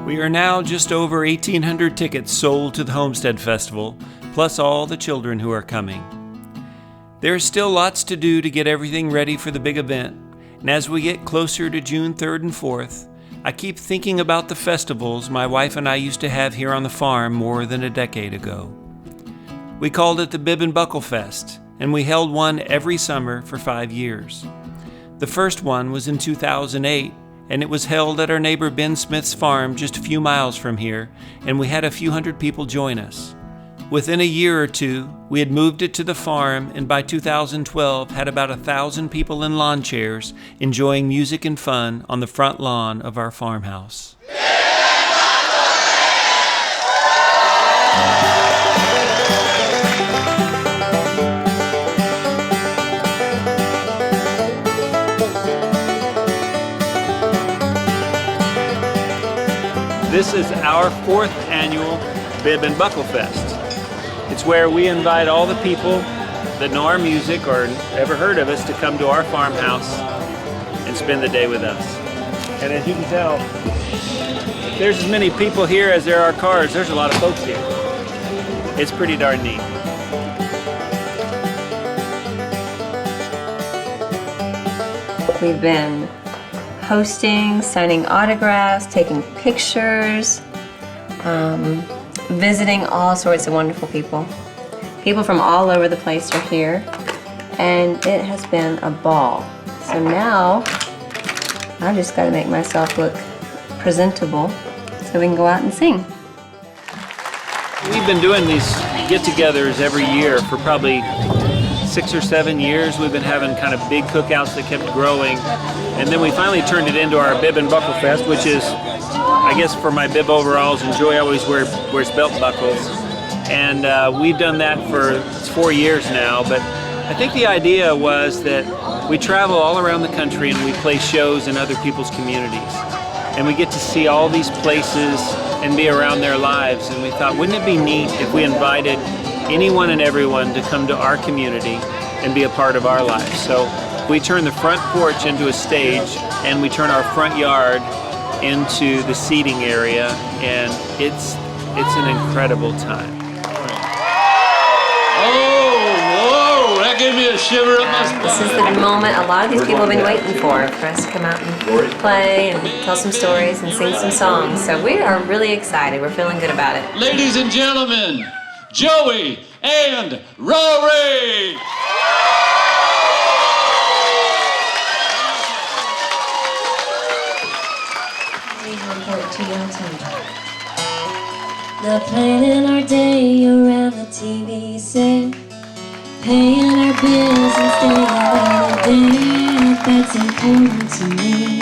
We are now just over 1,800 tickets sold to the Homestead Festival, plus all the children who are coming. There is still lots to do to get everything ready for the big event, and as we get closer to June 3rd and 4th, I keep thinking about the festivals my wife and I used to have here on the farm more than a decade ago. We called it the Bib Buckle Fest, and we held one every summer for 5 years. The first one was in 2008, and it was held at our neighbor Ben Smith's farm just a few miles from here, and we had a few hundred people join us. Within a year or two, we had moved it to the farm, and by 2012 had about 1,000 people in lawn chairs enjoying music and fun on the front lawn of our farmhouse. This is our 4th annual Bib and Buckle Fest. It's where we invite all the people that know our music or ever heard of us to come to our farmhouse and spend the day with us. And as you can tell, there's as many people here as there are cars. There's a lot of folks here. It's pretty darn neat. We've been hosting, signing autographs, taking pictures, visiting all sorts of wonderful people. People from all over the place are here, and it has been a ball. So now, I just got to make myself look presentable so we can go out and sing. We've been doing these get-togethers every year for probably 6 or 7 years. We've been having kind of big cookouts that kept growing, and then we finally turned it into our Bib and Buckle Fest, which is, I guess, for my bib overalls, and Joey always wears belt buckles, and we've done that for 4 years now. But I think the idea was that we travel all around the country and we play shows in other people's communities, and we get to see all these places and be around their lives, and we thought, wouldn't it be neat if we invited anyone and everyone to come to our community and be a part of our lives. So we turn the front porch into a stage, and we turn our front yard into the seating area, and it's an incredible time. Oh, whoa, that gave me a shiver up my spine. This is the moment a lot of these people have been waiting for us to come out and play and tell some stories and sing some songs. So we are really excited. We're feeling good about it. Ladies and gentlemen, Joey and Rory! Not planning our day around the TV set, paying our bills and staying out of debt. That's important to me.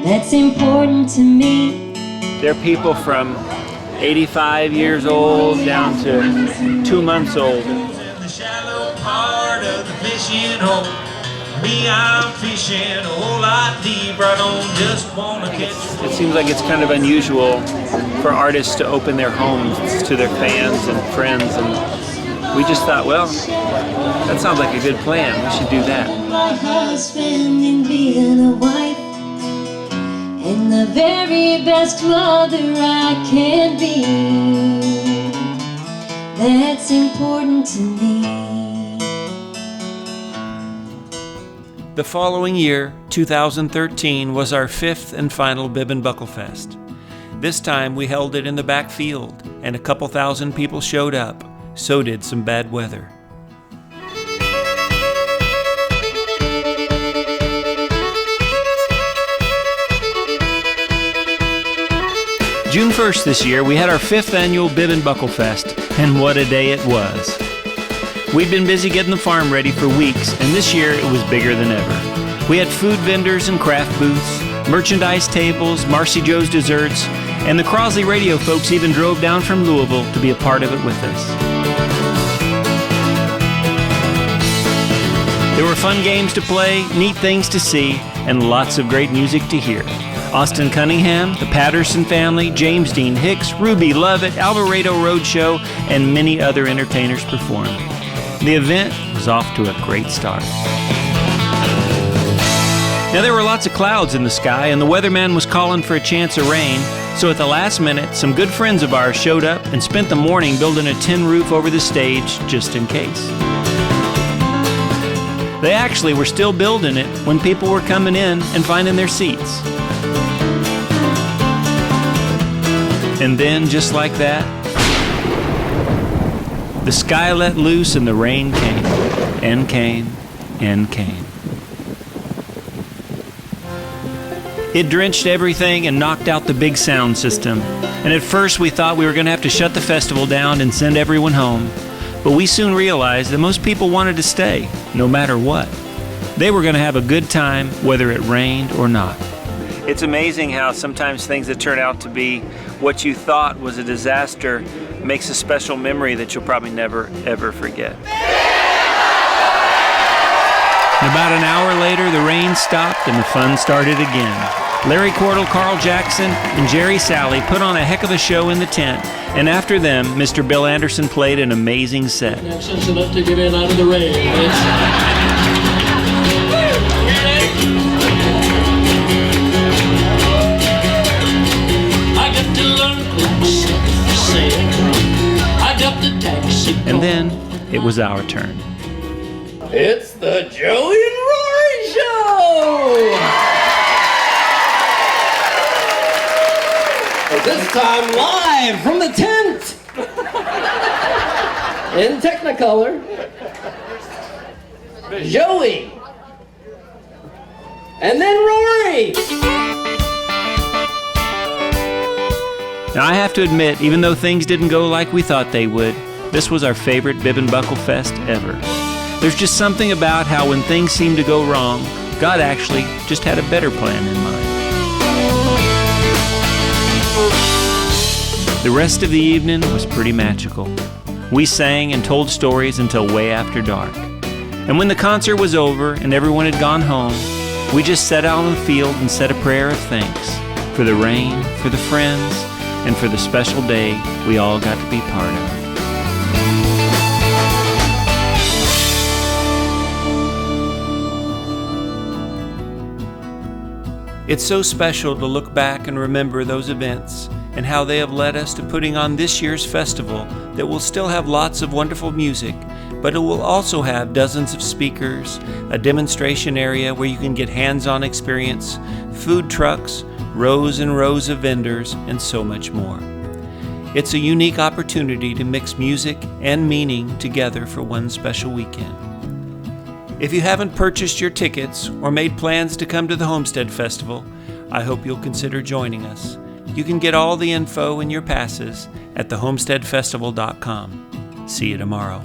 That's important to me. There are people from 85 years old down to 2 months old. In the shallow part of the fishing hole. Me, I'm fishing a whole lot deeper. I don't just wanna catch. It seems like it's kind of unusual for artists to open their homes to their fans and friends, and we just thought, well, that sounds like a good plan. We should do that. My husband and being a wife, and the very best mother I can be. That's important to me. The following year, 2013, was our 5th and final Bib and Buckle Fest. This time we held it in the back field, and a couple thousand people showed up. So did some bad weather. June 1st this year, we had our 5th annual Bib and Buckle Fest, and what a day it was. We'd been busy getting the farm ready for weeks, and this year it was bigger than ever. We had food vendors and craft booths, merchandise tables, Marcy Joe's desserts, and the Crosley radio folks even drove down from Louisville to be a part of it with us. There were fun games to play, neat things to see, and lots of great music to hear. Austin Cunningham, the Patterson family, James Dean Hicks, Ruby Lovett, Alvarado Roadshow, and many other entertainers performed. The event was off to a great start. Now, there were lots of clouds in the sky, and the weatherman was calling for a chance of rain, so at the last minute, some good friends of ours showed up and spent the morning building a tin roof over the stage just in case. They actually were still building it when people were coming in and finding their seats. And then, just like that, the sky let loose and the rain came, and came, and came. It drenched everything and knocked out the big sound system. And at first we thought we were going to have to shut the festival down and send everyone home. But we soon realized that most people wanted to stay, no matter what. They were going to have a good time, whether it rained or not. It's amazing how sometimes things that turn out to be what you thought was a disaster makes a special memory that you'll probably never, ever forget. About an hour later, the rain stopped and the fun started again. Larry Cordell, Carl Jackson, and Jerry Sally put on a heck of a show in the tent, and after them, Mr. Bill Anderson played an amazing set. Sense enough to get in out of the rain. I got to learn to say I got the taxi. And then it was our turn. It's the Joey+Rory Show! This time live from the tent! In Technicolor. Joey! And then Rory! Now I have to admit, even though things didn't go like we thought they would, this was our favorite Bib and Buckle Fest ever. There's just something about how when things seem to go wrong, God actually just had a better plan in mind. The rest of the evening was pretty magical. We sang and told stories until way after dark. And when the concert was over and everyone had gone home, we just sat out on the field and said a prayer of thanks for the rain, for the friends, and for the special day we all got to be part of. It's so special to look back and remember those events and how they have led us to putting on this year's festival that will still have lots of wonderful music, but it will also have dozens of speakers, a demonstration area where you can get hands-on experience, food trucks, rows and rows of vendors, and so much more. It's a unique opportunity to mix music and meaning together for one special weekend. If you haven't purchased your tickets or made plans to come to the Homestead Festival, I hope you'll consider joining us. You can get all the info and your passes at thehomesteadfestival.com. See you tomorrow.